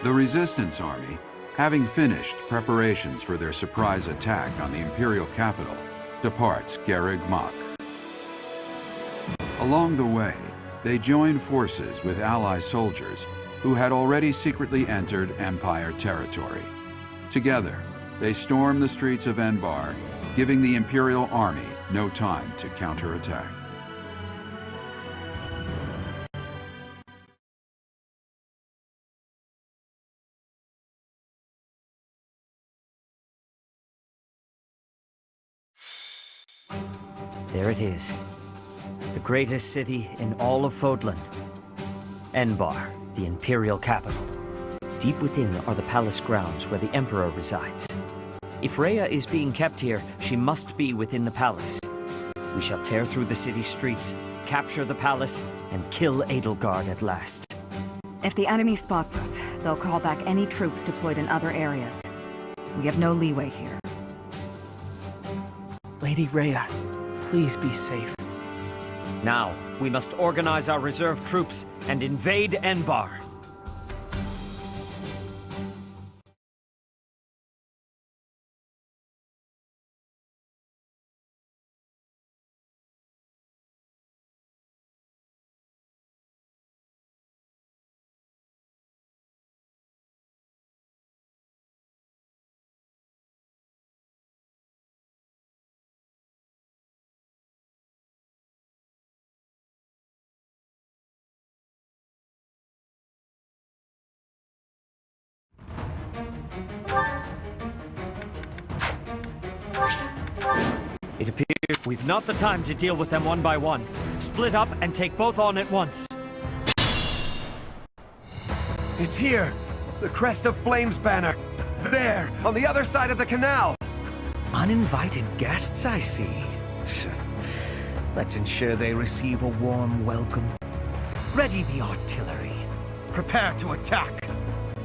The Resistance Army, having finished preparations for their surprise attack on the Imperial capital, departs Garreg Mach. Along the way, they join forces with ally soldiers who had already secretly entered Empire territory. Together, they storm the streets of Enbarr, giving the Imperial Army no time to counterattack. There it is. The greatest city in all of Fodlan. Enbarr, the Imperial capital. Deep within are the palace grounds where the Emperor resides. If Rhea is being kept here, she must be within the palace. We shall tear through the city streets, capture the palace, and kill Edelgard at last. If the enemy spots us, they'll call back any troops deployed in other areas. We have no leeway here. Lady Rhea, please be safe. Now, we must organize our reserve troops and invade Enbarr. It appears we've not the time to deal with them one by one. Split up and take both on at once. It's here! The Crest of Flames banner! There, on the other side of the canal! Uninvited guests, I see. Let's ensure they receive a warm welcome. Ready the artillery. Prepare to attack.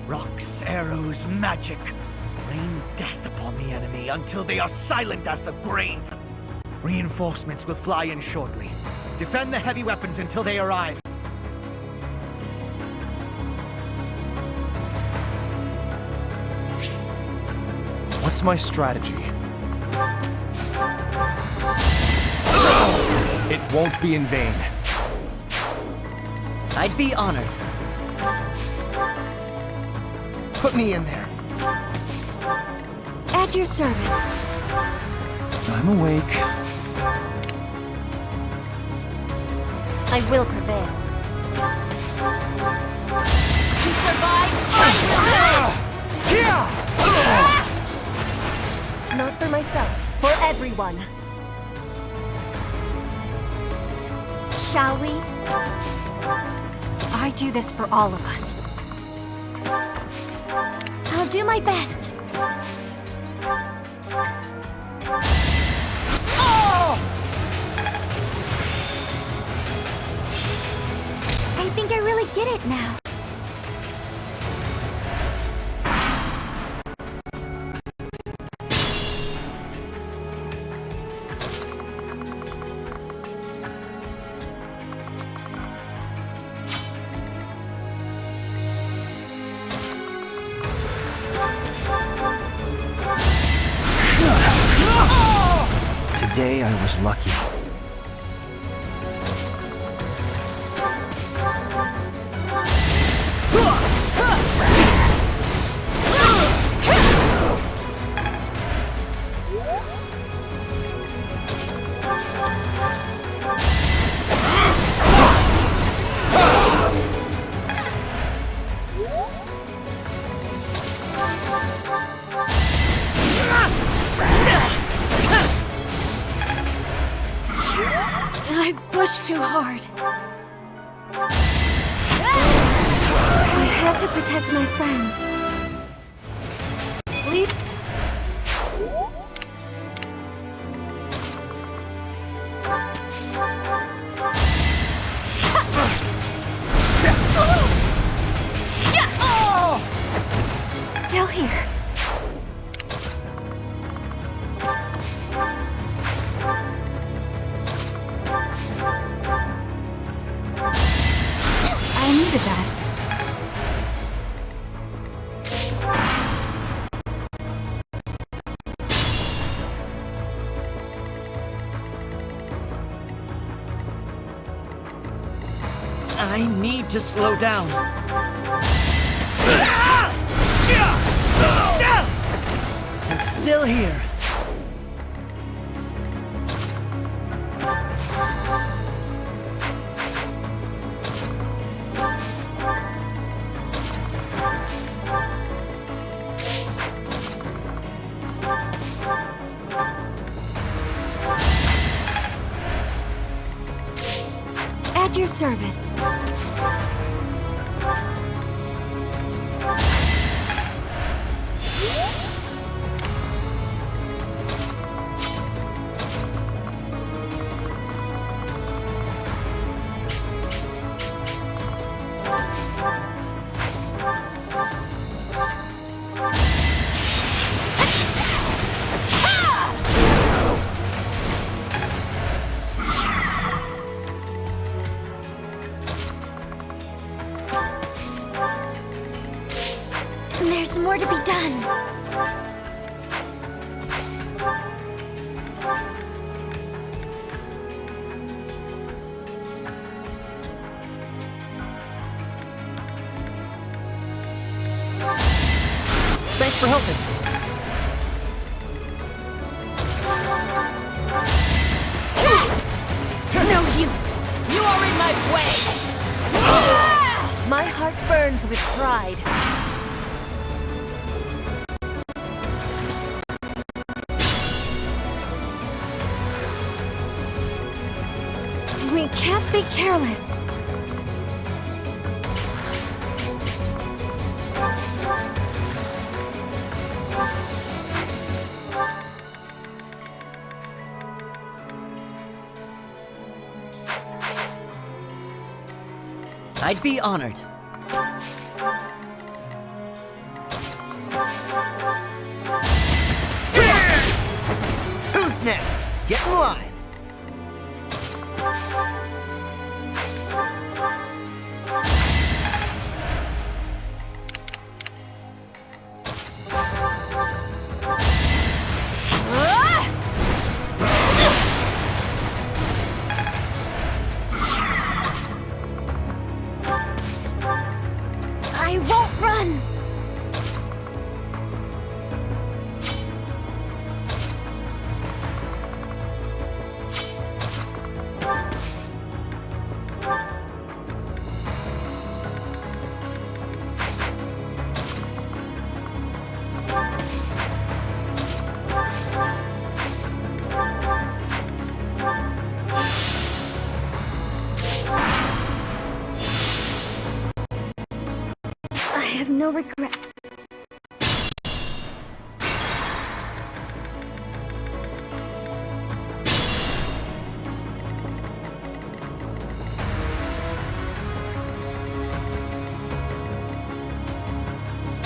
Rocks, arrows, magic. Rain death upon the enemy until they are silent as the grave. Reinforcements will fly in shortly. Defend the heavy weapons until they arrive. What's my strategy? It won't be in vain. I'd be honored. Put me in there. At your service. I'm awake. I will prevail. To survive, not for myself, for everyone. Shall we? I do this for all of us. I'll do my best. I think I really get it now. Today I was lucky. I've pushed too hard. I had to protect my friends. Leave. needed that. I need to slow down. I'm still here. At your service. There's more to be done. Thanks for helping. No use! You are in my way! My heart burns with pride. We can't be careless. I'd be honored. Who's next? Get in line. I won't run! I have no regret.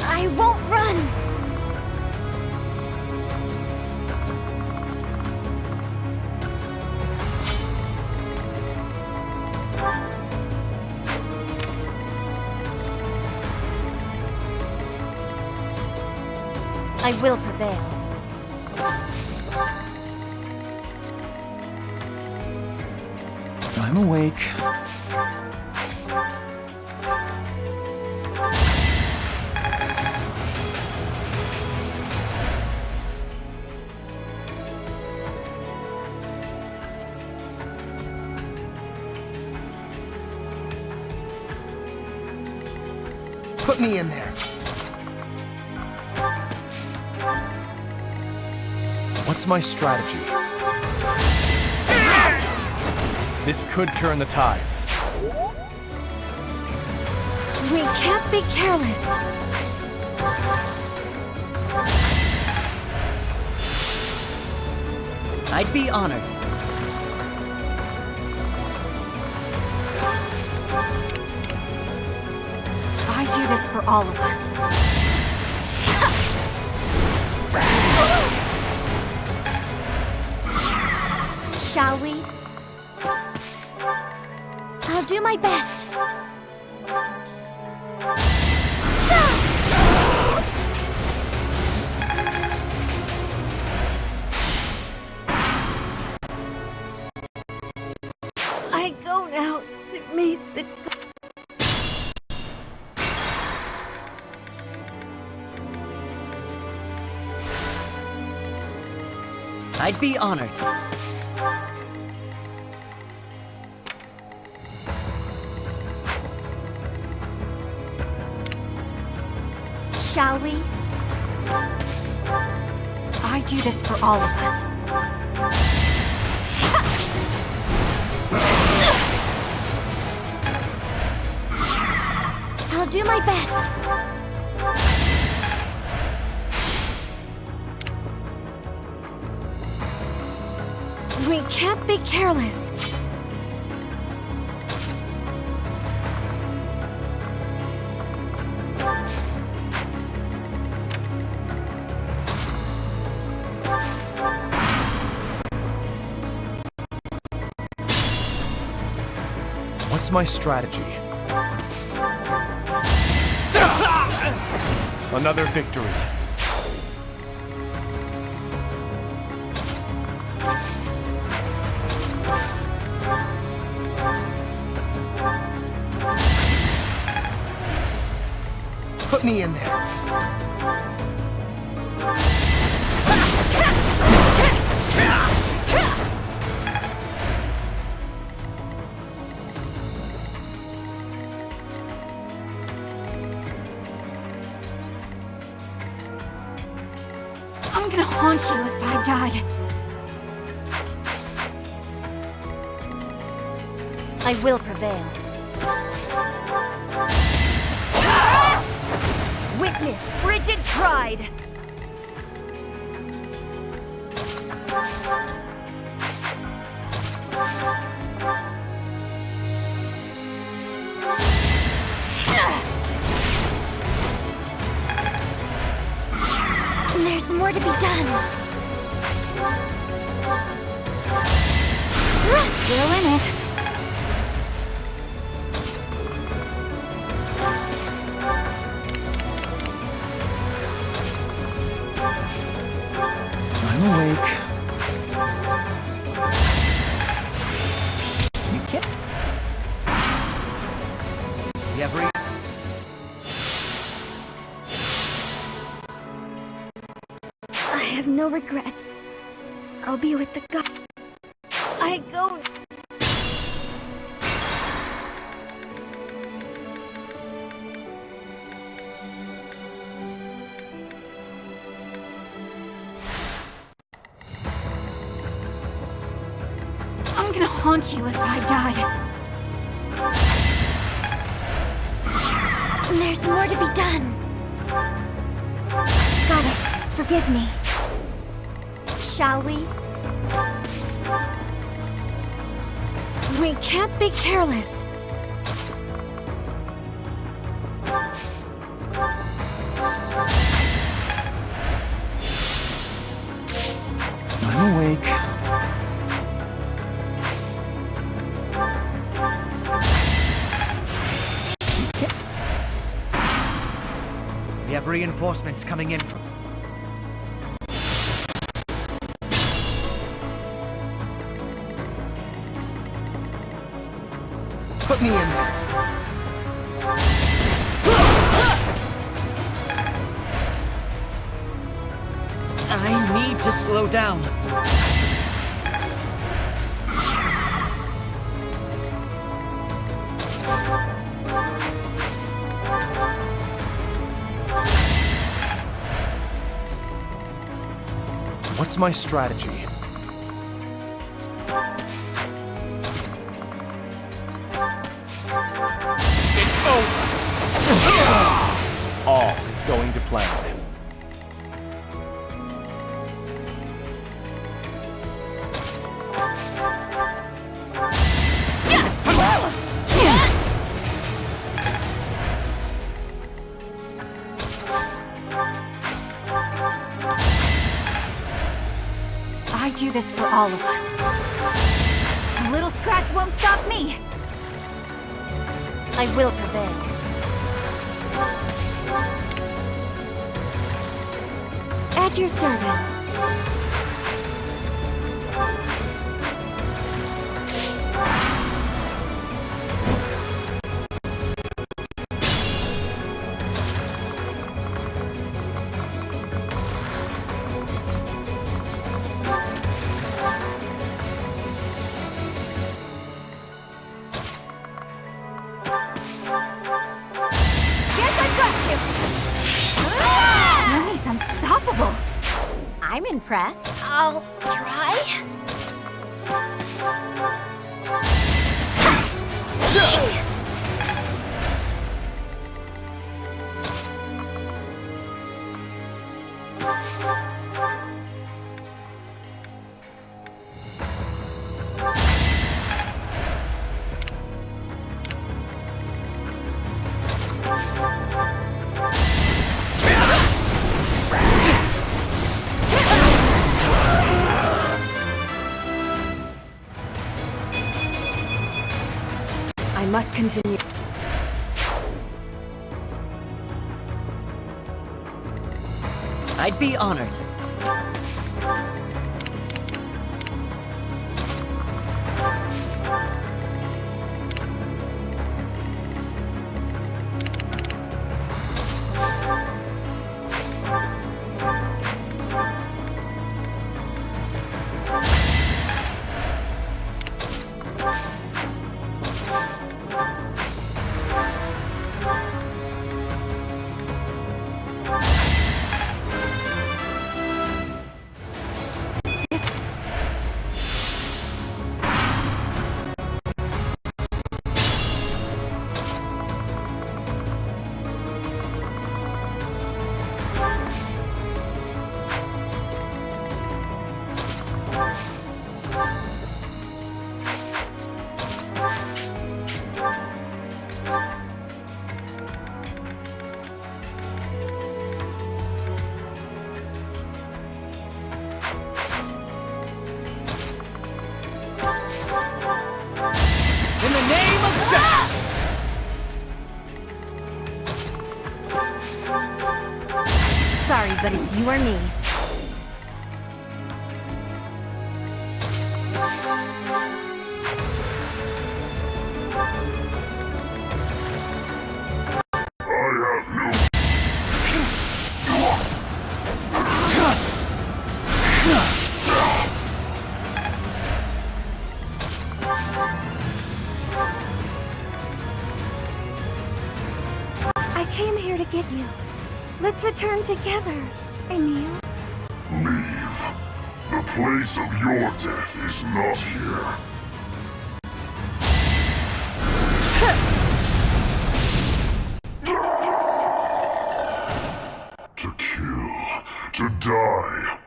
I won't run! I will prevail. I'm awake. Put me in there. What's my strategy? This could turn the tides. We can't be careless. I'd be honored. I do this for all of us. Shall we? I'll do my best. I go now to meet the I'd be honored. Shall we? I do this for all of us. I'll do my best. We can't be careless. What's my strategy? Another victory. Put me in there. I'm gonna haunt you if I die. I will prevail. Witness frigid pride. There's more to be done. We're still in it. I'm awake. You can't. Every I have no regrets. I'll be with the god. I go. I'm gonna haunt you if I die. There's more to be done. Goddess, forgive me. Shall we? We can't be careless. I'm awake. We have reinforcements coming in from... Put me in there. I need to slow down. What's my strategy? It's over! All is going to plan. I do this for all of us. A little scratch won't stop me. I will prevail. At your service. Yuri's unstoppable. I'm impressed. I'll try. I must continue. I'd be honored. In the name of justice! Sorry, but it's you or me. I came here to get you. Let's return together, Emil. Leave. The place of your death is not here. To kill, to die.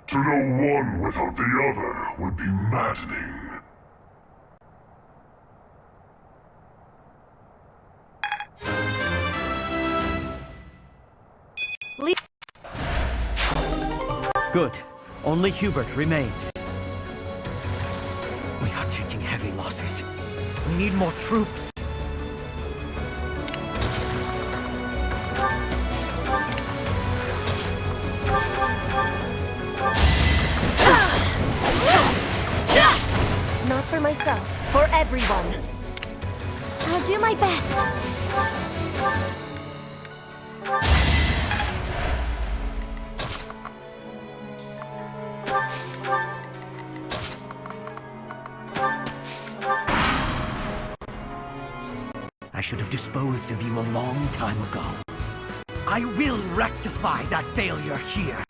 To know one without the other would be maddening. Good. Only Hubert remains. We are taking heavy losses. We need more troops. Not for myself, for everyone. I'll do my best. I should have disposed of you a long time ago. I will rectify that failure here.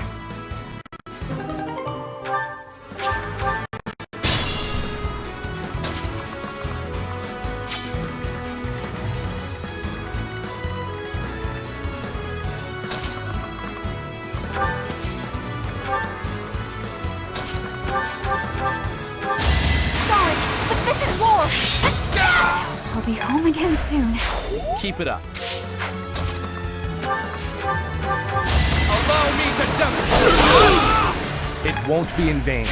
Sorry, but this is war! I'll be home again soon. Keep it up. Allow me to demonstrate! It won't be in vain.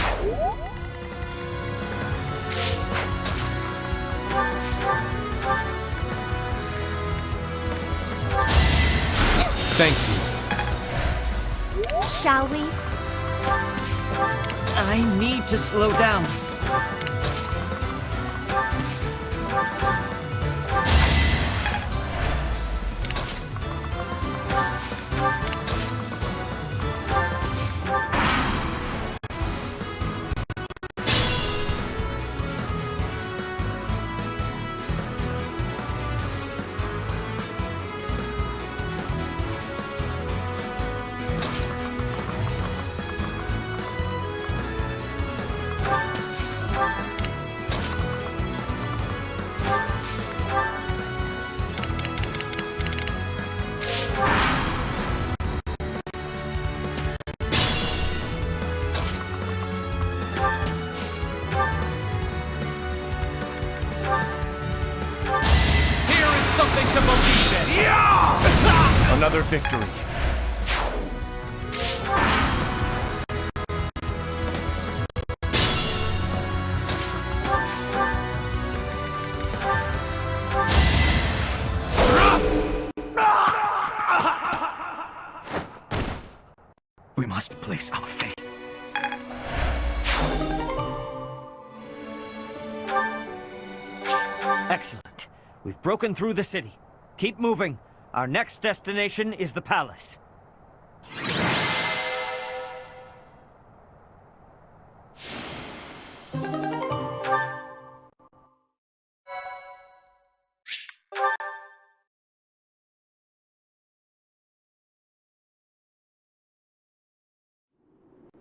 Thank you. Shall we? I need to slow down. Something to believe in! Yeah! Another victory. We must place our faith. Excellent. We've broken through the city. Keep moving. Our next destination is the palace.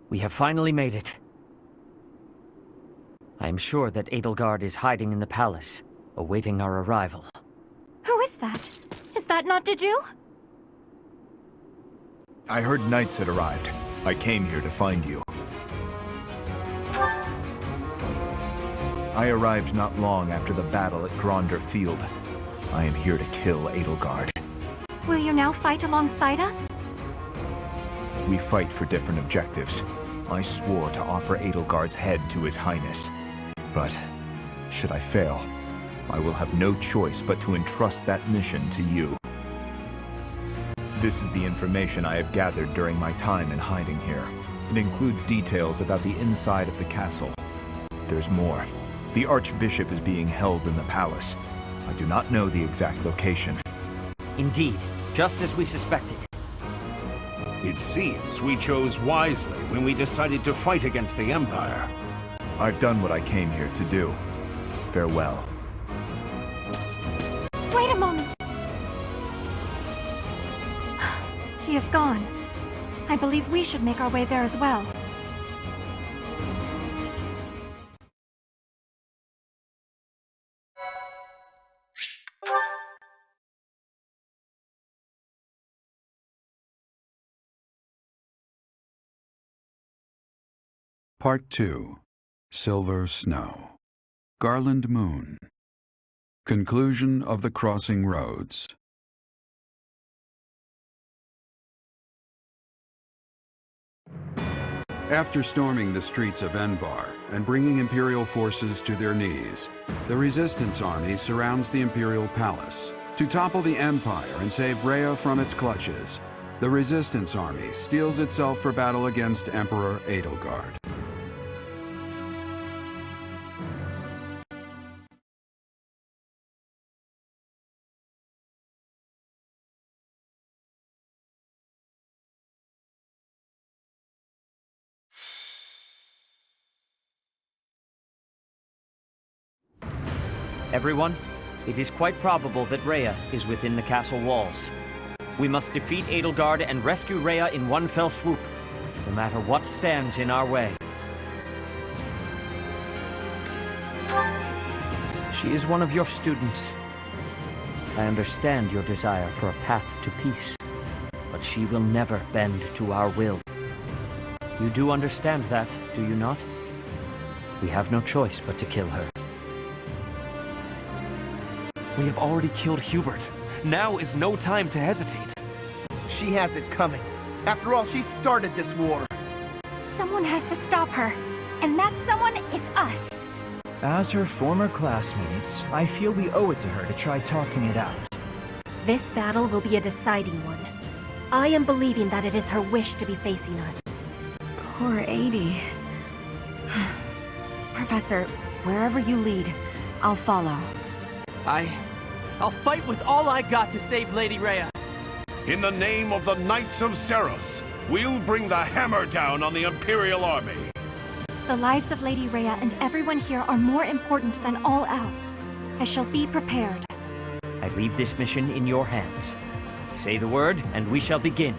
We have finally made it. I am sure that Edelgard is hiding in the palace, awaiting our arrival. Who is that? Is that not Deju? I heard knights had arrived. I came here to find you. I arrived not long after the battle at Gronder Field. I am here to kill Edelgard. Will you now fight alongside us? We fight for different objectives. I swore to offer Edelgard's head to His Highness. But, should I fail, I will have no choice but to entrust that mission to you. This is the information I have gathered during my time in hiding here. It includes details about the inside of the castle. There's more. The Archbishop is being held in the palace. I do not know the exact location. Indeed, just as we suspected. It seems we chose wisely when we decided to fight against the Empire. I've done what I came here to do. Farewell. Wait a moment. He is gone. I believe we should make our way there as well. Part 2. Silver Snow. Garland Moon. Conclusion of the Crossing Roads. After storming the streets of Enbarr and bringing Imperial forces to their knees, the Resistance Army surrounds the Imperial Palace. To topple the Empire and save Rhea from its clutches, the Resistance Army steels itself for battle against Emperor Edelgard. Everyone, it is quite probable that Rhea is within the castle walls. We must defeat Edelgard and rescue Rhea in one fell swoop, no matter what stands in our way. She is one of your students. I understand your desire for a path to peace, but she will never bend to our will. You do understand that, do you not? We have no choice but to kill her. We have already killed Hubert. Now is no time to hesitate. She has it coming. After all, she started this war. Someone has to stop her, and that someone is us. As her former classmates, I feel we owe it to her to try talking it out. This battle will be a deciding one. I am believing that it is her wish to be facing us. Poor 80. Professor, wherever you lead, I'll follow. I'll fight with all I got to save Lady Rhea. In the name of the Knights of Ceros, we'll bring the hammer down on the Imperial Army. The lives of Lady Rhea and everyone here are more important than all else. I shall be prepared. I leave this mission in your hands. Say the word, and we shall begin.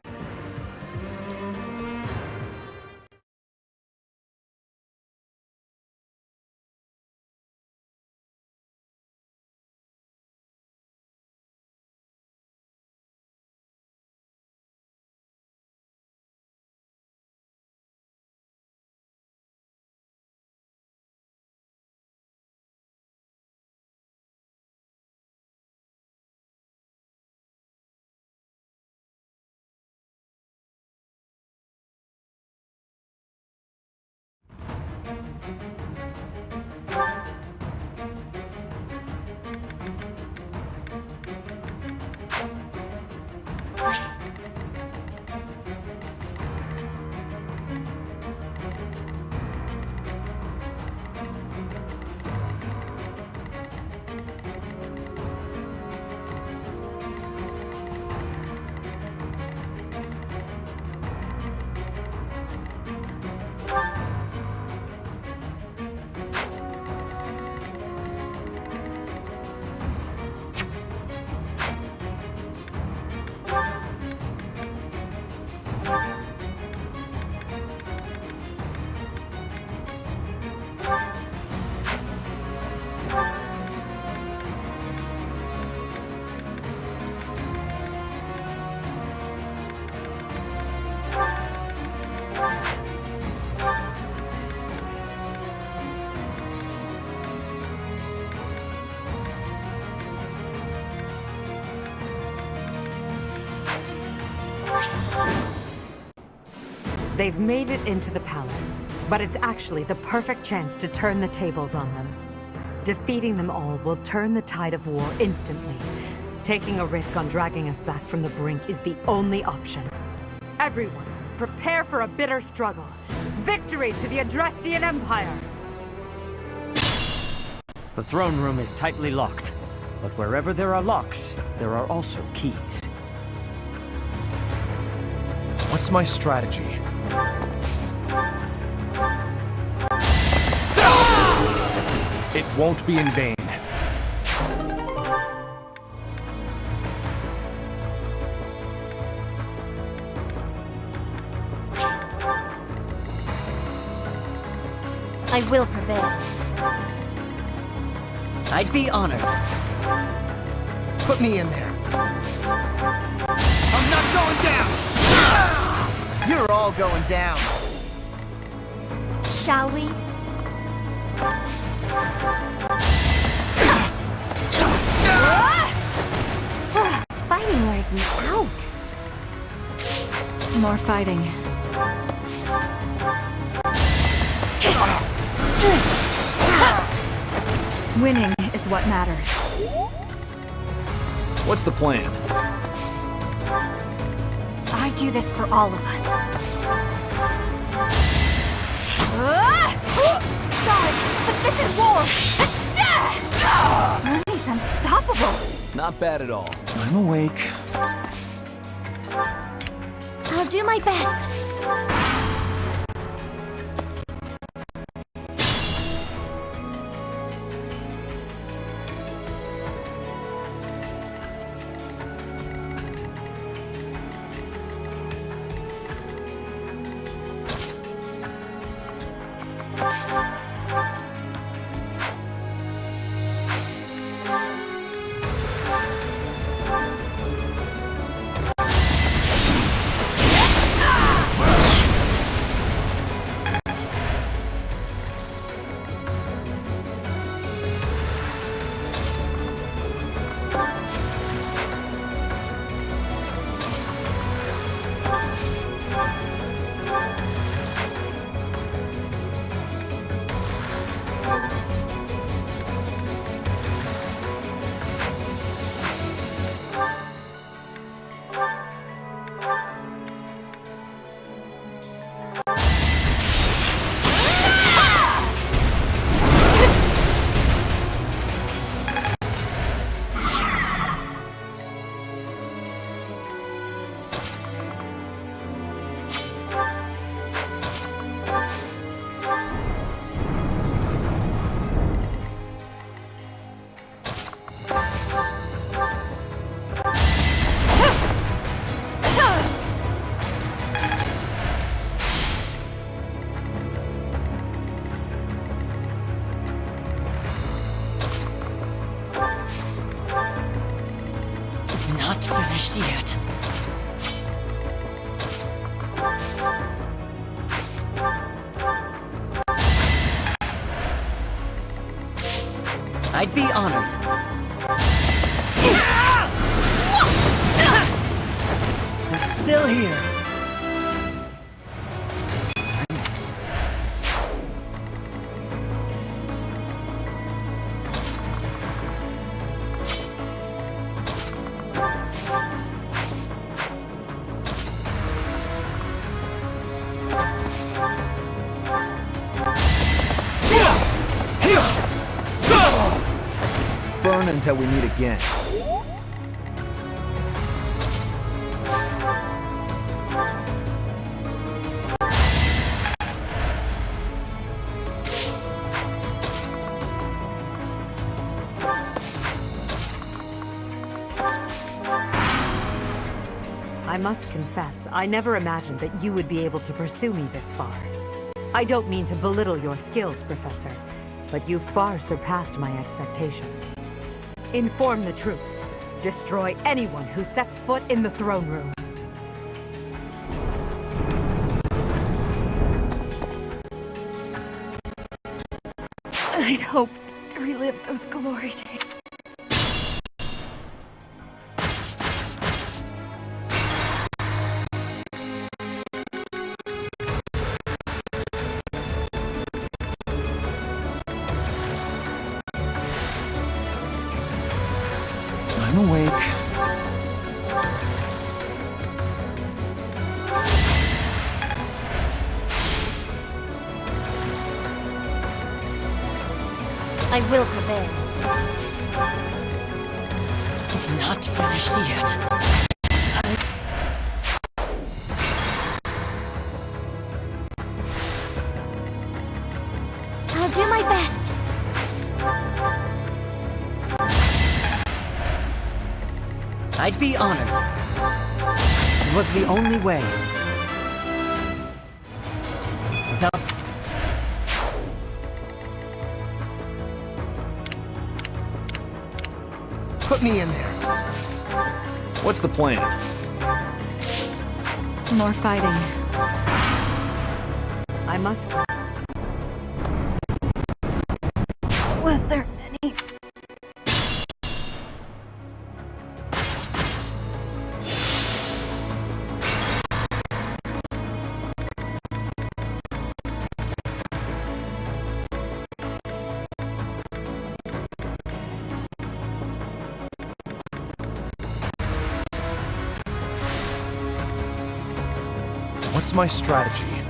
They've made it into the palace, but it's actually the perfect chance to turn the tables on them. Defeating them all will turn the tide of war instantly. Taking a risk on dragging us back from the brink is the only option. Everyone, prepare for a bitter struggle. Victory to the Adrestian Empire! The throne room is tightly locked, but wherever there are locks, there are also keys. What's my strategy? It won't be in vain. I will prevail. I'd be honored. Put me in there. I'm not going down! You're all going down. Shall we? Fighting wears me out. More fighting. Winning is what matters. What's the plan? I do this for all of us. Sorry, but this is war! Ernie's unstoppable! Not bad at all. I'm awake. I'll do my best. Not finished yet. I'd be honored. I'm still here. Burn until we meet again. I must confess, I never imagined that you would be able to pursue me this far. I don't mean to belittle your skills, Professor, but you far surpassed my expectations. Inform the troops. Destroy anyone who sets foot in the throne room. I'd hoped to relive those glory days. I'm awake. I will prevail. Not finished yet. I'll do my best. I'd be honored. It was the only way. Without... Put me in there. What's the plan? More fighting. I must... Was there any... What's my strategy?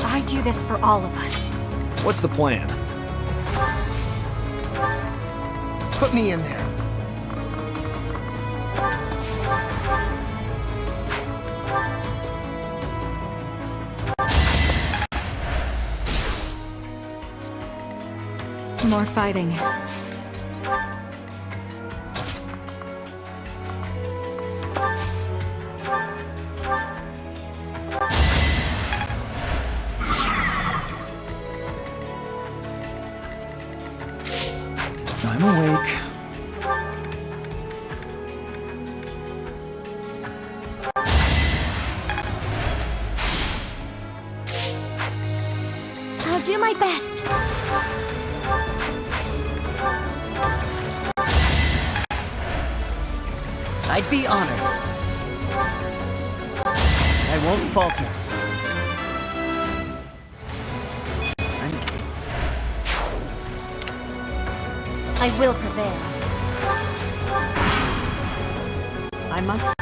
I do this for all of us. What's the plan? Put me in there. More fighting. I'm awake. I'll do my best. I'd be honored. I won't falter. I will prevail. I must...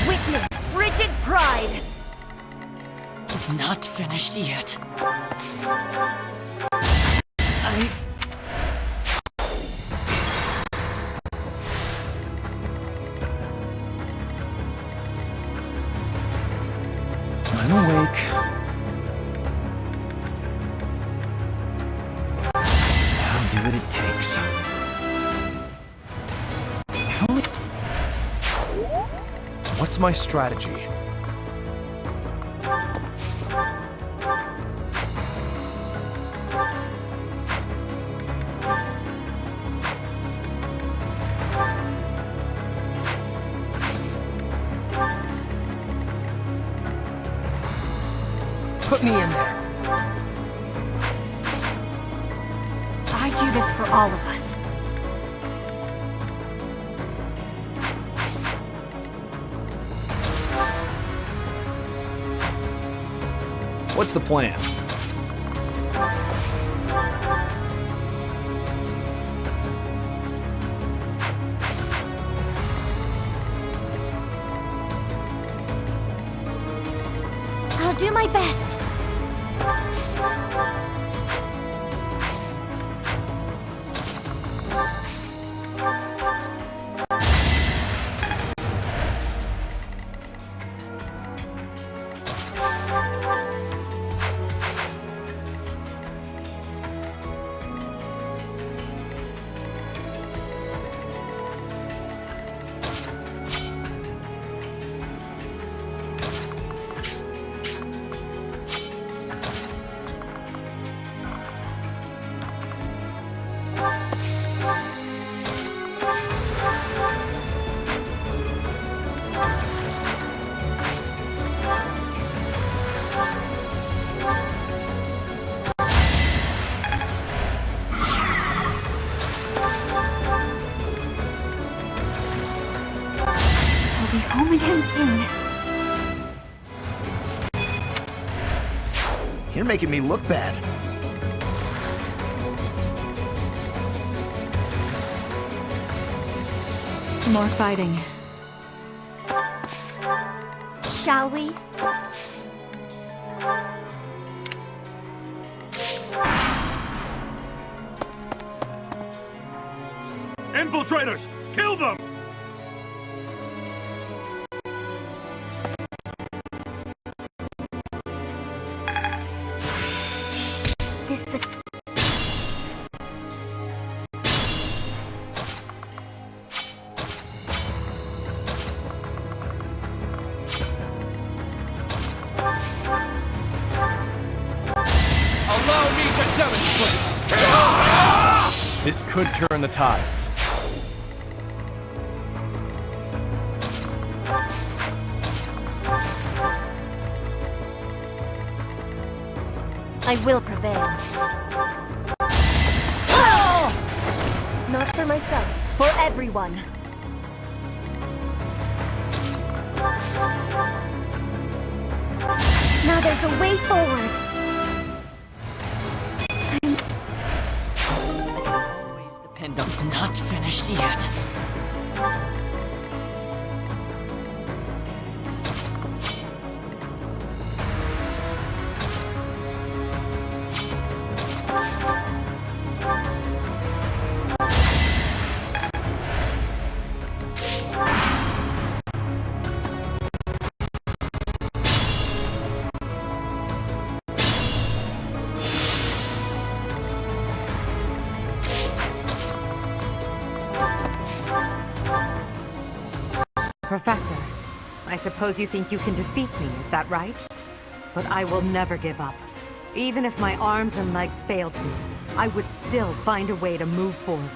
Witness frigid pride! Not finished yet. I'm awake. I'll do it it takes. If only... What's my strategy? Put me in there. I do this for all of us. What's the plan? I'll do my best. Be home again soon. You're making me look bad. More fighting. Shall we? Infiltrators! Kill them! This is a... Allow me to demonstrate! This could turn the tides. I will prevail. Not for myself, for everyone. Now there's a way forward. Always depend on not finished yet. Professor, I suppose you think you can defeat me, is that right? But I will never give up. Even if my arms and legs failed me, I would still find a way to move forward.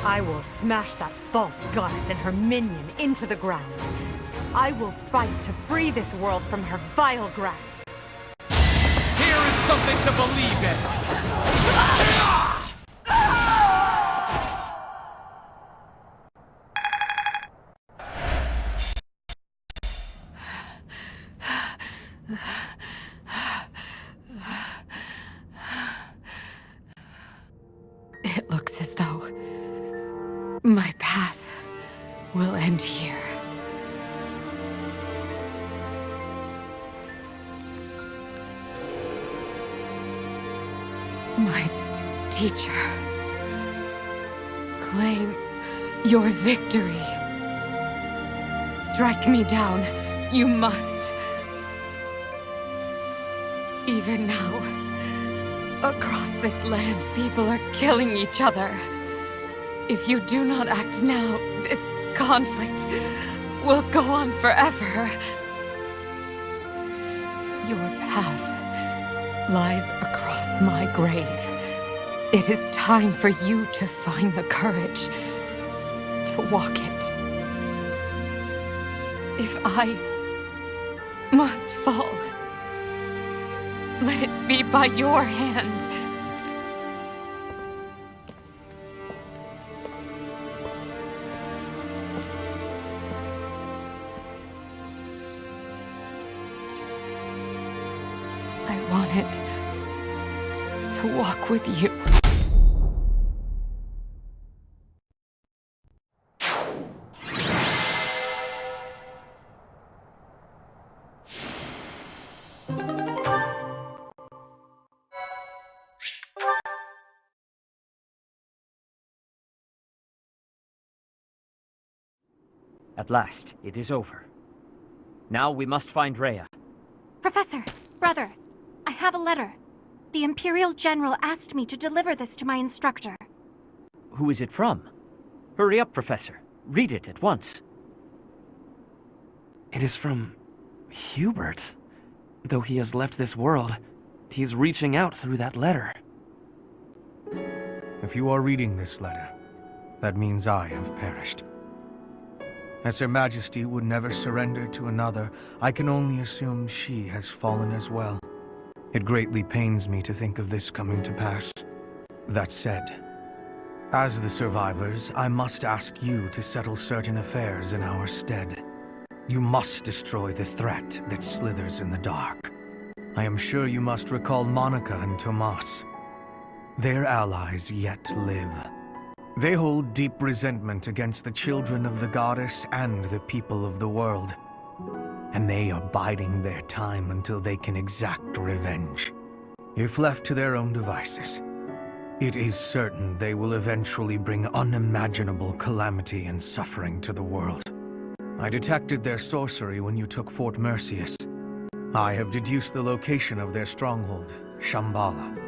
I will smash that false goddess and her minion into the ground. I will fight to free this world from her vile grasp. Here is something to believe in! It looks as though my path will end here. My teacher, claim your victory. Strike me down, you must. Even now, Across this land, people are killing each other. If you do not act now, this conflict will go on forever. Your path lies across my grave. It is time for you to find the courage to walk it. If I must fall, let it be by your hand. I wanted to walk with you. At last, it is over. Now we must find Rhea. Professor, brother, I have a letter. The Imperial General asked me to deliver this to my instructor. Who is it from? Hurry up, Professor. Read it at once. It is from Hubert. Though he has left this world, he's reaching out through that letter. If you are reading this letter, that means I have perished. As Her Majesty would never surrender to another, I can only assume she has fallen as well. It greatly pains me to think of this coming to pass. That said, as the survivors, I must ask you to settle certain affairs in our stead. You must destroy the threat that slithers in the dark. I am sure you must recall Monica and Tomas. Their allies yet live. They hold deep resentment against the children of the goddess and the people of the world. And they are biding their time until they can exact revenge. If left to their own devices, it is certain they will eventually bring unimaginable calamity and suffering to the world. I detected their sorcery when you took Fort Mercius. I have deduced the location of their stronghold, Shambhala.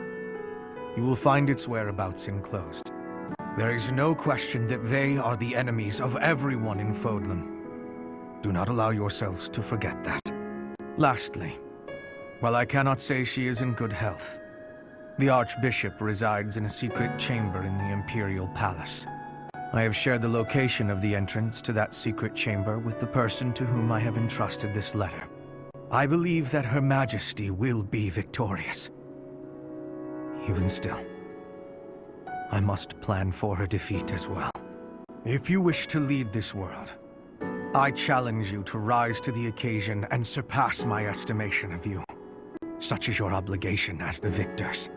You will find its whereabouts enclosed. There is no question that they are the enemies of everyone in Fodlan. Do not allow yourselves to forget that. Lastly, while I cannot say she is in good health, the Archbishop resides in a secret chamber in the Imperial Palace. I have shared the location of the entrance to that secret chamber with the person to whom I have entrusted this letter. I believe that Her Majesty will be victorious. Even still, I must plan for her defeat as well. If you wish to lead this world, I challenge you to rise to the occasion and surpass my estimation of you. Such is your obligation as the victors,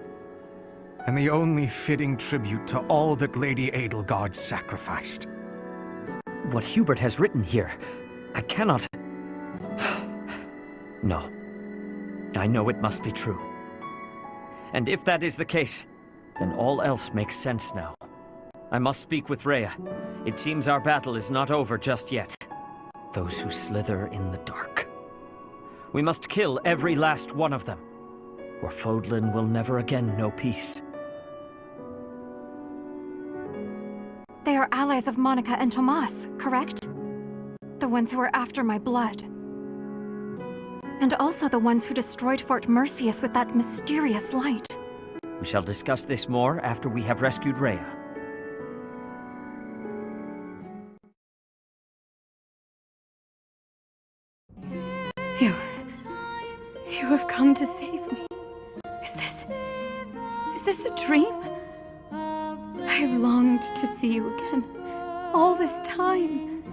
and the only fitting tribute to all that Lady Edelgard sacrificed. What Hubert has written here, I cannot... No. I know it must be true. And if that is the case, then all else makes sense now. I must speak with Rhea. It seems our battle is not over just yet. Those who slither in the dark. We must kill every last one of them, or Fodlan will never again know peace. They are allies of Monica and Tomas, correct? The ones who are after my blood. And also the ones who destroyed Fort Mercius with that mysterious light. We shall discuss this more after we have rescued Rhea. You have come to save me. Is this a dream? I have longed to see you again, all this time.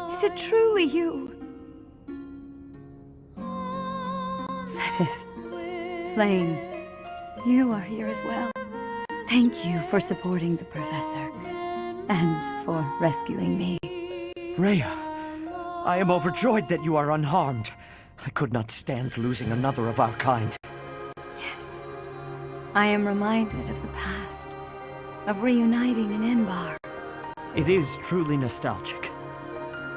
Is it truly you? Setith, Flame, you are here as well. Thank you for supporting the Professor, and for rescuing me. Rhea, I am overjoyed that you are unharmed. I could not stand losing another of our kind. Yes. I am reminded of the past, of reuniting in Enbarr. It is truly nostalgic.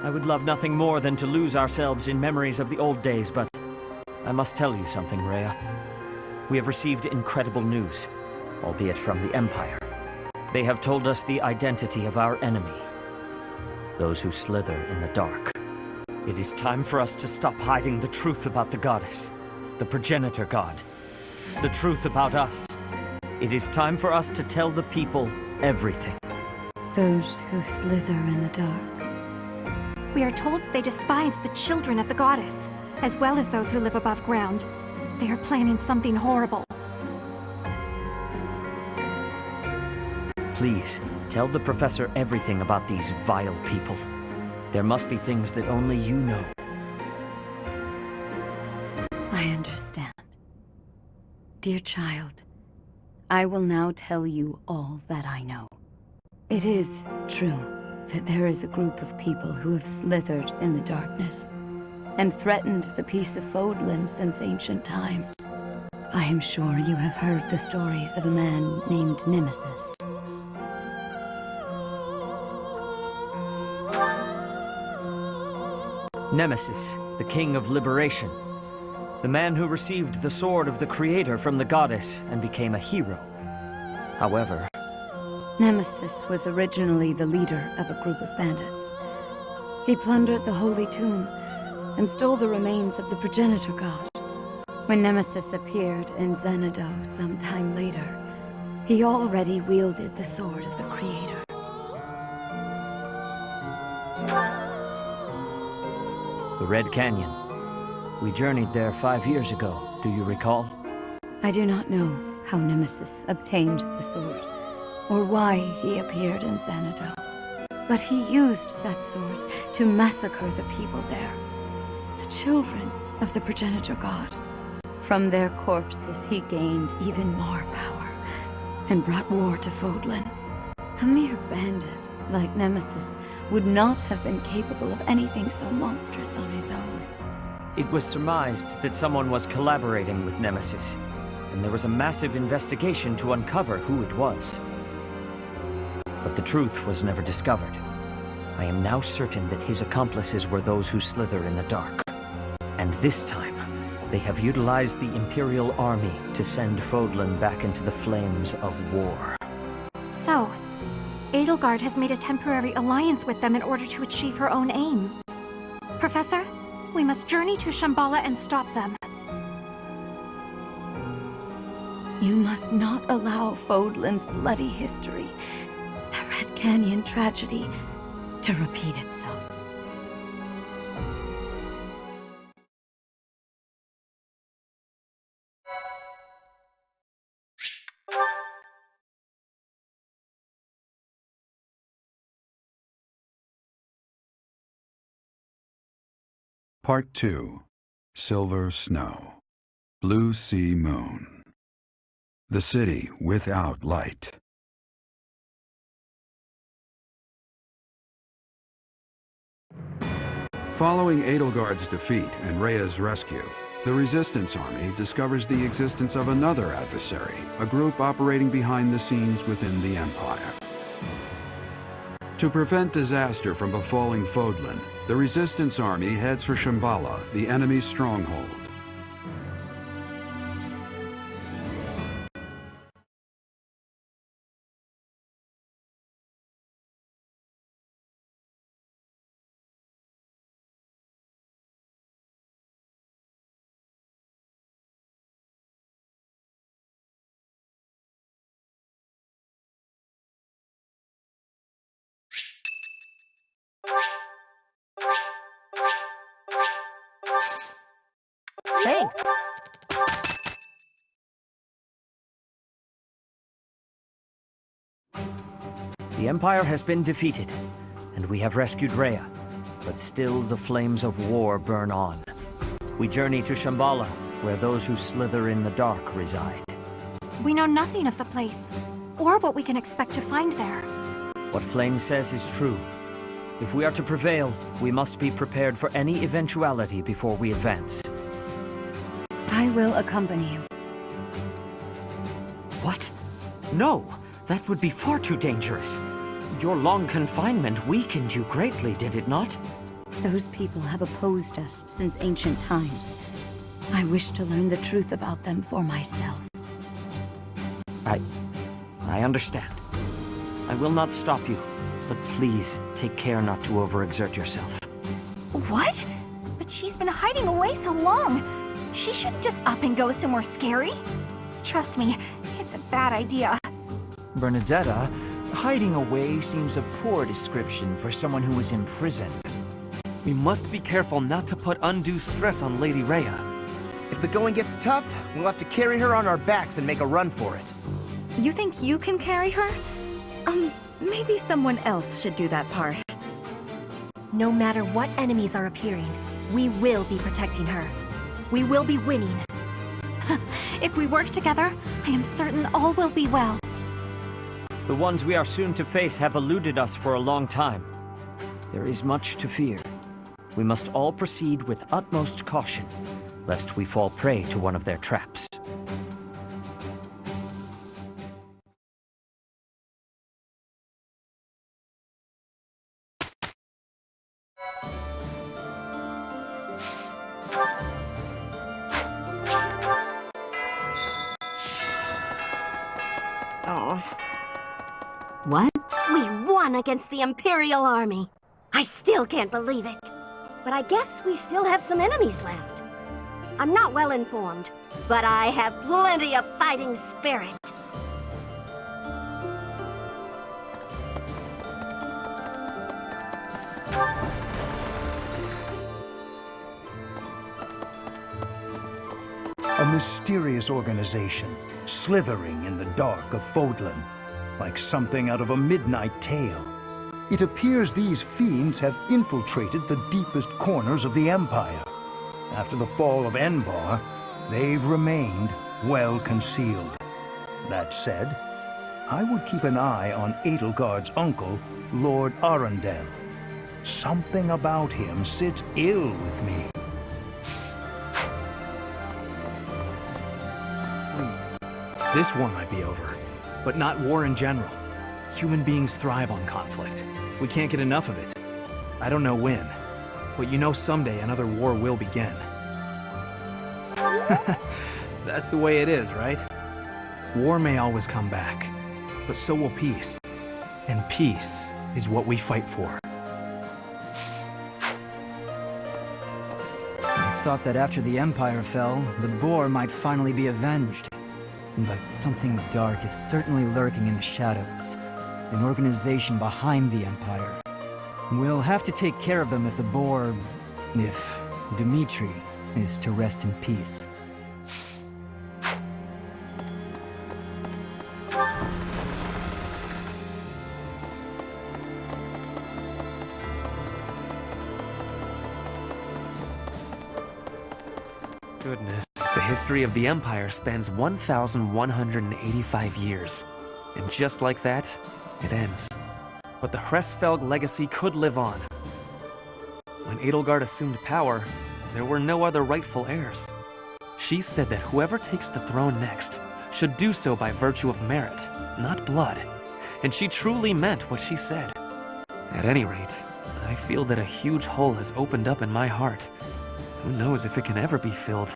I would love nothing more than to lose ourselves in memories of the old days, but I must tell you something, Rhea. We have received incredible news, albeit from the Empire. They have told us the identity of our enemy, those who slither in the dark. It is time for us to stop hiding the truth about the goddess, the progenitor god, the truth about us. It is time for us to tell the people everything. Those who slither in the dark. We are told they despise the children of the goddess, as well as those who live above ground. They are planning something horrible. Please, tell the professor everything about these vile people. There must be things that only you know. I understand. Dear child, I will now tell you all that I know. It is true that there is a group of people who have slithered in the darkness and threatened the peace of Fodlan since ancient times. I am sure you have heard the stories of a man named Nemesis. Nemesis, the king of liberation. The man who received the sword of the creator from the goddess and became a hero. However, Nemesis was originally the leader of a group of bandits. He plundered the Holy Tomb and stole the remains of the progenitor god. When Nemesis appeared in Xanadu some time later, he already wielded the sword of the creator. the Red Canyon. We journeyed there 5 years ago, do you recall? I do not know how Nemesis obtained the sword, or why he appeared in Xanadu. But he used that sword to massacre the people there, the children of the progenitor god. From their corpses he gained even more power, and brought war to Fodlan. A mere bandit like Nemesis would not have been capable of anything so monstrous on his own. It was surmised that someone was collaborating with Nemesis, and there was a massive investigation to uncover who it was. But the truth was never discovered. I am now certain that his accomplices were those who slither in the dark. And this time, they have utilized the Imperial Army to send Fodlan back into the flames of war. So, Edelgard has made a temporary alliance with them in order to achieve her own aims. Professor, we must journey to Shambhala and stop them. You must not allow Fodlan's bloody history, the Red Canyon tragedy, to repeat itself. Part 2. Silver Snow. Blue Sea Moon. The city without light. Following Edelgard's defeat and Rhea's rescue, the Resistance Army discovers the existence of another adversary, a group operating behind the scenes within the Empire. To prevent disaster from befalling Fodlan, the Resistance Army heads for Shambhala, the enemy's stronghold. Thanks! The Empire has been defeated, and we have rescued Rhea, but still the flames of war burn on. We journey to Shambhala, where those who slither in the dark reside. We know nothing of the place, or what we can expect to find there. What Flame says is true. If we are to prevail, we must be prepared for any eventuality before we advance. I will accompany you. What? No! That would be far too dangerous. Your long confinement weakened you greatly, did it not? Those people have opposed us since ancient times. I wish to learn the truth about them for myself. I understand. I will not stop you, but please take care not to overexert yourself. What? But she's been hiding away so long. She shouldn't just up and go somewhere scary. Trust me, it's a bad idea. Bernadetta, hiding away seems a poor description for someone who was imprisoned. We must be careful not to put undue stress on Lady Rhea. If the going gets tough, we'll have to carry her on our backs and make a run for it. You think you can carry her? Maybe someone else should do that part. No matter what enemies are appearing, we will be protecting her. We will be winning. If we work together, I am certain all will be well. The ones we are soon to face have eluded us for a long time. There is much to fear. We must all proceed with utmost caution, lest we fall prey to one of their traps. What? We won against the Imperial Army. I still can't believe it. But I guess we still have some enemies left. I'm not well informed, but I have plenty of fighting spirit. A mysterious organization, slithering in the dark of Fodlan, like something out of a midnight tale. It appears these fiends have infiltrated the deepest corners of the Empire. After the fall of Enbarr, they've remained well concealed. That said, I would keep an eye on Edelgard's uncle, Lord Arundel. Something about him sits ill with me. Please. This war might be over, but not war in general. Human beings thrive on conflict. We can't get enough of it. I don't know when, but you know someday another war will begin. That's the way it is, right? War may always come back, but so will peace. And peace is what we fight for. I thought that after the Empire fell, the Boar might finally be avenged. But something dark is certainly lurking in the shadows. An organization behind the Empire. We'll have to take care of them if the Boar... if Dimitri is to rest in peace. Goodness, the history of the Empire spans 1,185 years. And just like that, it ends. But the Hresfelg legacy could live on. When Edelgard assumed power, there were no other rightful heirs. She said that whoever takes the throne next should do so by virtue of merit, not blood. And she truly meant what she said. At any rate, I feel that a huge hole has opened up in my heart. Who knows if it can ever be filled?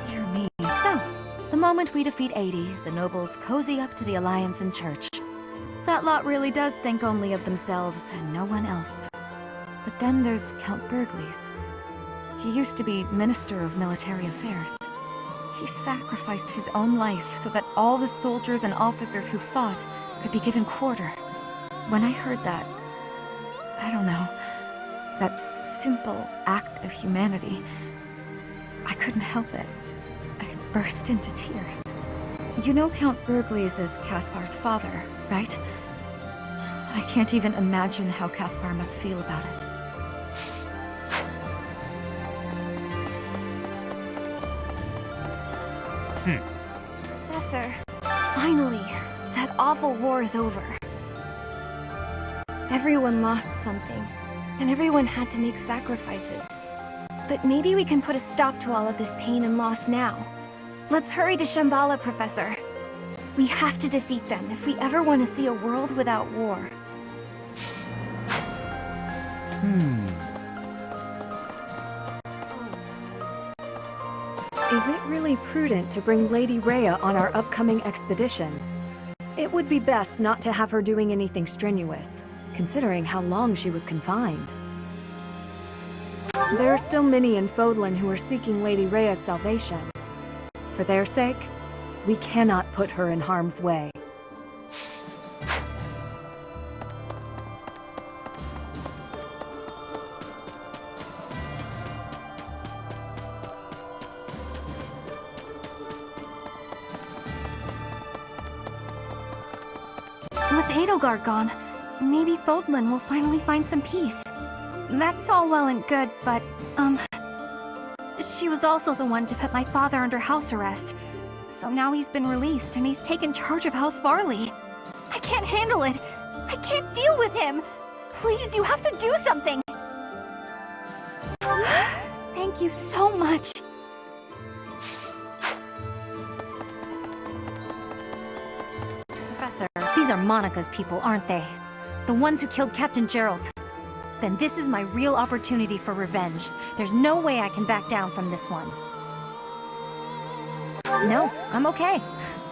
Dear me. So, the moment we defeat 80, the nobles cozy up to the Alliance and Church. That lot really does think only of themselves and no one else. But then there's Count Burgles. He used to be Minister of Military Affairs. He sacrificed his own life so that all the soldiers and officers who fought could be given quarter. When I heard that, I don't know, that simple act of humanity, I couldn't help it. I burst into tears. You know Count Burgles is Caspar's father, right? I can't even imagine how Caspar must feel about it. Professor, finally, that awful war is over. Everyone lost something, and everyone had to make sacrifices. But maybe we can put a stop to all of this pain and loss now. Let's hurry to Shambhala, Professor. We have to defeat them if we ever want to see a world without war. Is it really prudent to bring Lady Rhea on our upcoming expedition? It would be best not to have her doing anything strenuous, considering how long she was confined. There are still many in Fodlan who are seeking Lady Rhea's salvation. For their sake, we cannot put her in harm's way. With Edelgard gone, maybe Fodlan will finally find some peace. That's all well and good, but, she was also the one to put my father under house arrest. So now he's been released and he's taken charge of House Varley. I can't handle it. I can't deal with him. Please, you have to do something. Thank you so much. Professor, these are Monica's people, aren't they? The ones who killed Captain Geralt. Then this is my real opportunity for revenge. There's no way I can back down from this one. No, I'm okay.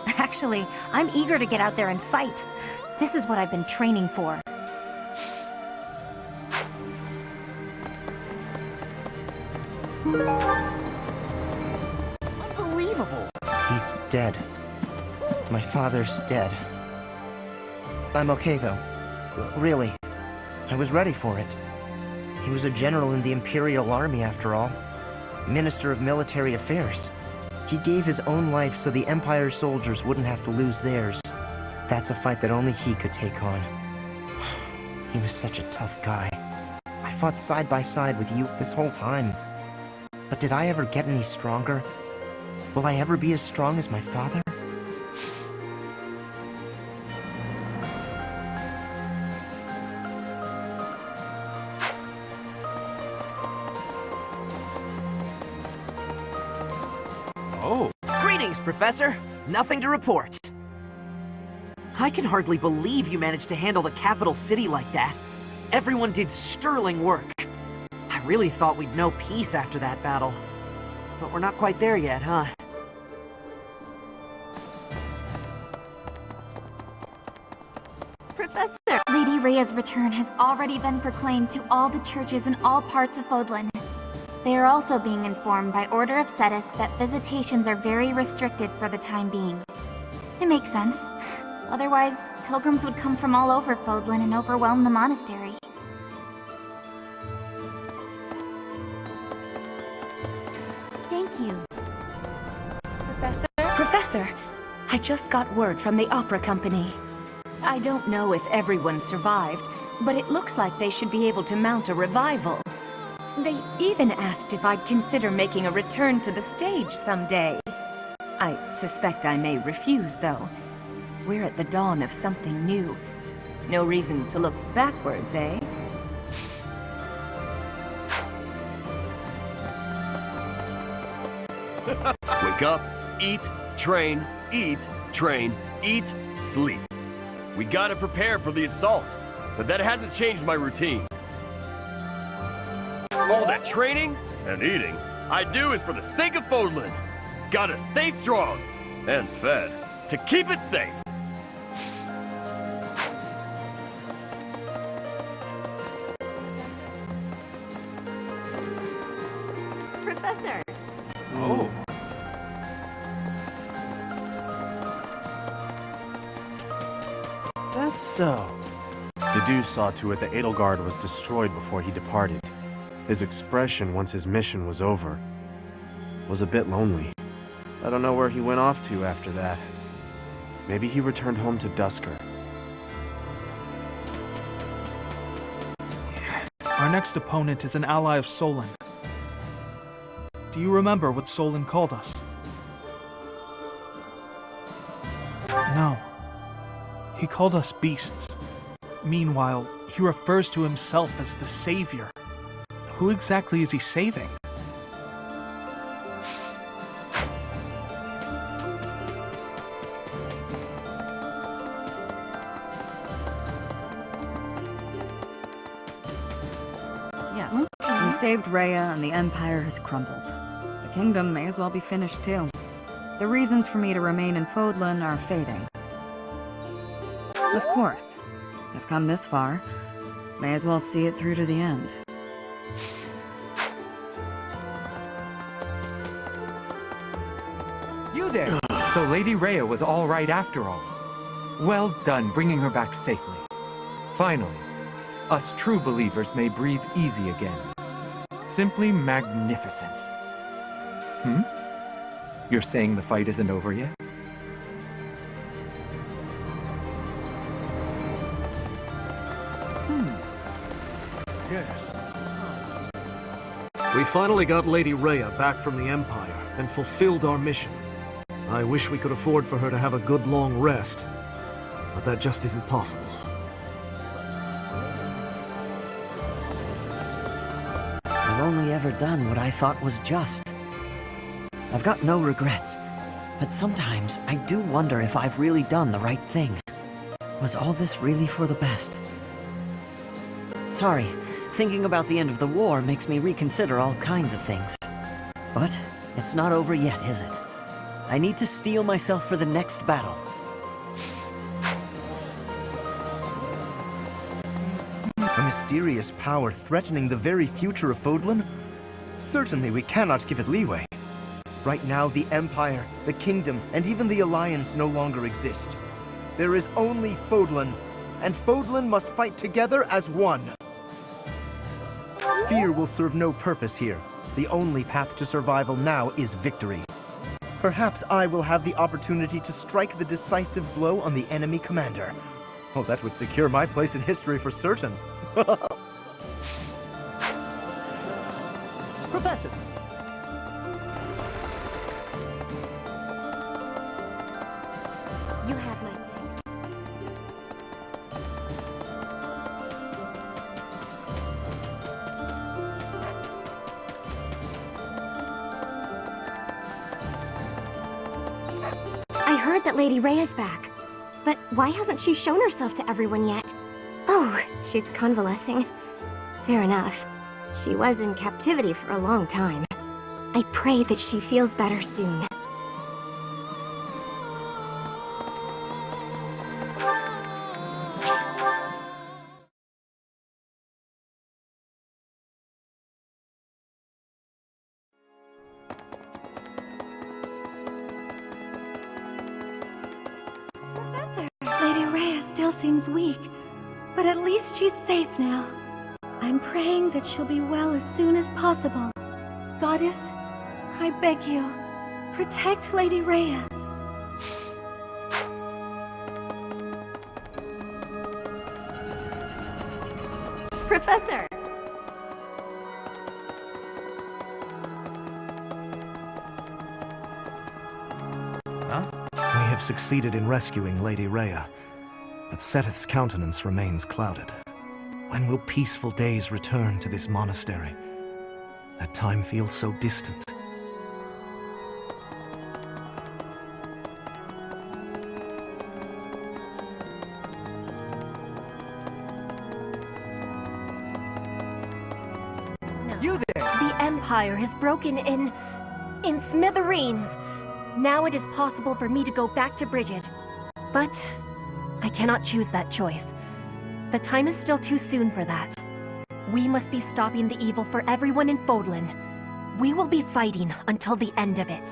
Actually, I'm eager to get out there and fight. This is what I've been training for. Unbelievable! He's dead. My father's dead. I'm okay, though. Really. I was ready for it. He was a general in the Imperial Army, after all. Minister of Military Affairs. He gave his own life so the Empire's soldiers wouldn't have to lose theirs. That's a fight that only he could take on. He was such a tough guy. I fought side by side with you this whole time. But did I ever get any stronger? Will I ever be as strong as my father? Oh. Greetings, Professor. Nothing to report. I can hardly believe you managed to handle the capital city like that. Everyone did sterling work. I really thought we'd know peace after that battle. But we're not quite there yet, huh? Professor! Lady Rhea's return has already been proclaimed to all the churches in all parts of Fodlan. They are also being informed by Order of Seteth that visitations are very restricted for the time being. It makes sense. Otherwise, pilgrims would come from all over Fodlan and overwhelm the monastery. Thank you. Professor, I just got word from the opera company. I don't know if everyone survived, but it looks like they should be able to mount a revival. They even asked if I'd consider making a return to the stage someday. I suspect I may refuse, though. We're at the dawn of something new. No reason to look backwards, eh? Wake up, eat, train, eat, sleep. We gotta prepare for the assault, but that hasn't changed my routine. All that training and eating I do is for the sake of Fodlan. Gotta stay strong and fed to keep it safe. Professor! Oh. That's so. Dedu saw to it that Edelgard was destroyed before he departed. His expression once his mission was over was a bit lonely. I don't know where he went off to after that. Maybe he returned home to Dusker. Our next opponent is an ally of Solon. Do you remember what Solon called us? No. He called us beasts. Meanwhile, he refers to himself as the Savior. Who exactly is he saving? saved Rhea and the Empire has crumbled. The kingdom may as well be finished too. The reasons for me to remain in Fodlan are fading. Of course, I've come this far. May as well see it through to the end. You there! So Lady Rhea was all right after all. Well done bringing her back safely. Finally, us true believers may breathe easy again. Simply magnificent. You're saying the fight isn't over yet? Yes. We finally got Lady Rhea back from the Empire and fulfilled our mission. I wish we could afford for her to have a good long rest, but that just isn't possible. I've only ever done what I thought was just. I've got no regrets, but sometimes I do wonder if I've really done the right thing. Was all this really for the best? Sorry, thinking about the end of the war makes me reconsider all kinds of things. But it's not over yet, is it? I need to steel myself for the next battle. A mysterious power threatening the very future of Fodlan? Certainly we cannot give it leeway. Right now, the Empire, the Kingdom, and even the Alliance no longer exist. There is only Fodlan, and Fodlan must fight together as one. Fear will serve no purpose here. The only path to survival now is victory. Perhaps I will have the opportunity to strike the decisive blow on the enemy commander. Oh, that would secure my place in history for certain. Professor! You have my thanks. I heard that Lady Rhea's back. But why hasn't she shown herself to everyone yet? Oh, she's convalescing. Fair enough. She was in captivity for a long time. I pray that she feels better soon. Professor, Lady Rhea still seems weak, but at least she's safe now. I'm praying that she'll be well as soon as possible. Goddess, I beg you, protect Lady Rhea. Professor! Huh? We have succeeded in rescuing Lady Rhea, but Seteth's countenance remains clouded. When will peaceful days return to this monastery? That time feels so distant. You there! The Empire has broken in smithereens. Now it is possible for me to go back to Bridget. But I cannot choose that choice. The time is still too soon for that. We must be stopping the evil for everyone in Fodlan. We will be fighting until the end of it.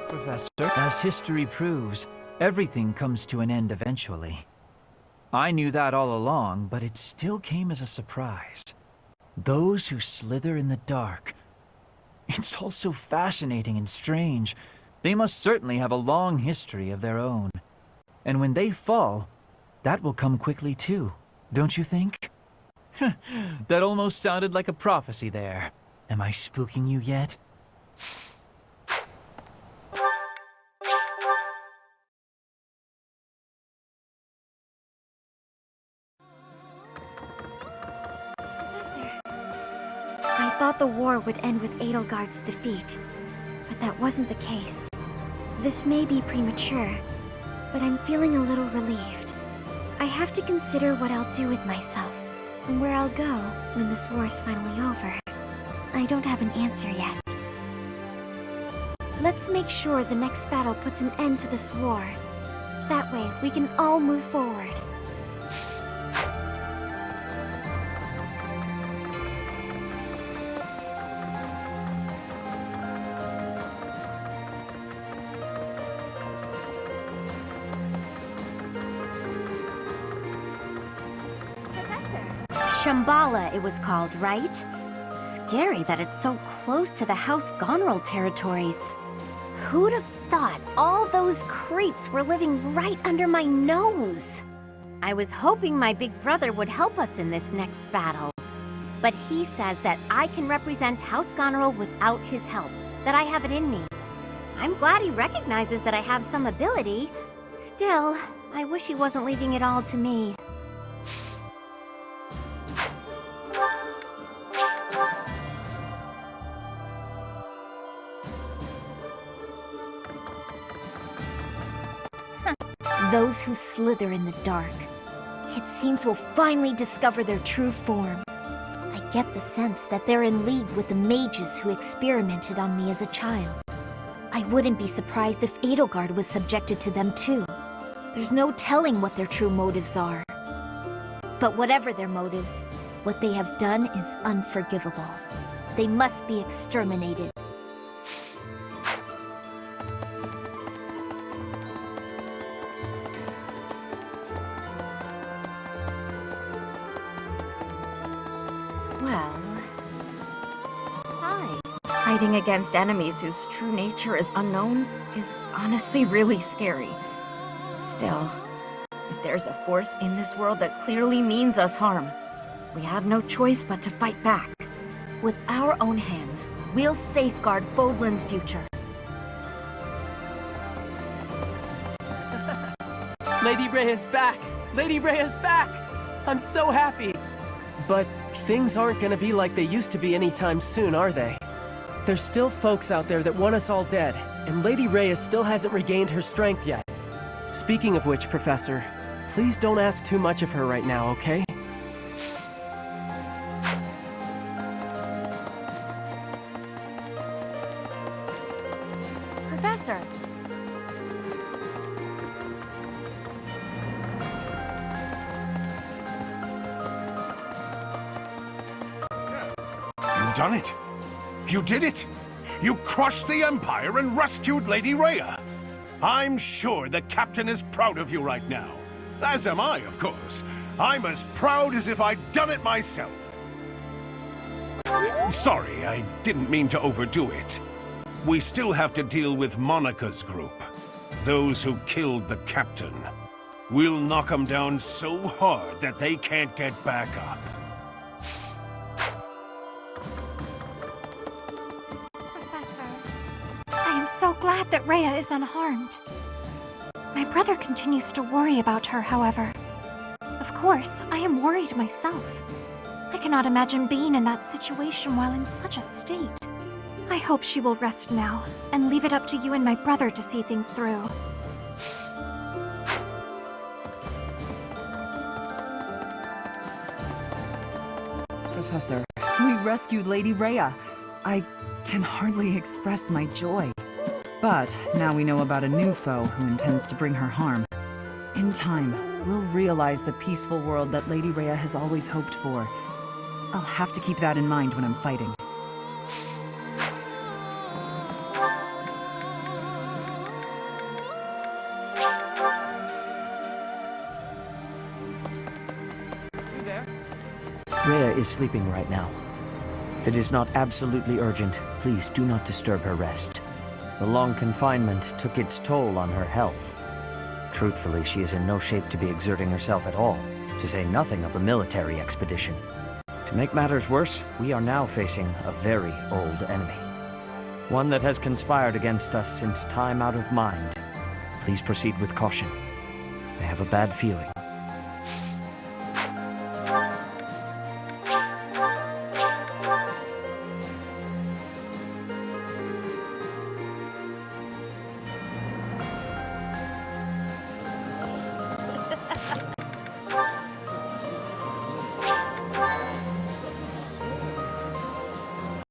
Professor, as history proves, everything comes to an end eventually. I knew that all along, but it still came as a surprise. Those who slither in the dark. It's all so fascinating and strange. They must certainly have a long history of their own. And when they fall, that will come quickly too, don't you think? That almost sounded like a prophecy there. Am I spooking you yet? I thought the war would end with Edelgard's defeat, but that wasn't the case. This may be premature, but I'm feeling a little relieved. I have to consider what I'll do with myself, and where I'll go when this war is finally over. I don't have an answer yet. Let's make sure the next battle puts an end to this war. That way, we can all move forward. Shambhala, it was called, right? Scary that it's so close to the House Gonril territories. Who'd have thought all those creeps were living right under my nose? I was hoping my big brother would help us in this next battle. But he says that I can represent House Gonril without his help, that I have it in me. I'm glad he recognizes that I have some ability. Still, I wish he wasn't leaving it all to me. Those who slither in the dark, it seems will finally discover their true form. I get the sense that they're in league with the mages who experimented on me as a child. I wouldn't be surprised if Edelgard was subjected to them too. There's no telling what their true motives are. But whatever their motives, what they have done is unforgivable. They must be exterminated. Well... Hi. Fighting against enemies whose true nature is unknown is honestly really scary. Still, if there's a force in this world that clearly means us harm, we have no choice but to fight back. With our own hands, we'll safeguard Fodlan's future. Lady Rhea's back! Lady Rhea's back! I'm so happy! But things aren't gonna be like they used to be anytime soon, are they? There's still folks out there that want us all dead, and Lady Rhea still hasn't regained her strength yet. Speaking of which, Professor, please don't ask too much of her right now, okay? Professor! You've done it. You did it. You crushed the Empire and rescued Lady Rhea. I'm sure the Captain is proud of you right now. As am I, of course. I'm as proud as if I'd done it myself. Sorry, I didn't mean to overdo it. We still have to deal with Monica's group. Those who killed the Captain. We'll knock them down so hard that they can't get back up. I am so glad that Rhea is unharmed. My brother continues to worry about her, however. Of course, I am worried myself. I cannot imagine being in that situation while in such a state. I hope she will rest now, and leave it up to you and my brother to see things through. Professor, we rescued Lady Rhea. I can hardly express my joy. But now we know about a new foe who intends to bring her harm. In time, we'll realize the peaceful world that Lady Rhea has always hoped for. I'll have to keep that in mind when I'm fighting. You there? Rhea is sleeping right now. If it is not absolutely urgent, please do not disturb her rest. The long confinement took its toll on her health. Truthfully, she is in no shape to be exerting herself at all, to say nothing of a military expedition. To make matters worse, we are now facing a very old enemy. One that has conspired against us since time out of mind. Please proceed with caution. I have a bad feeling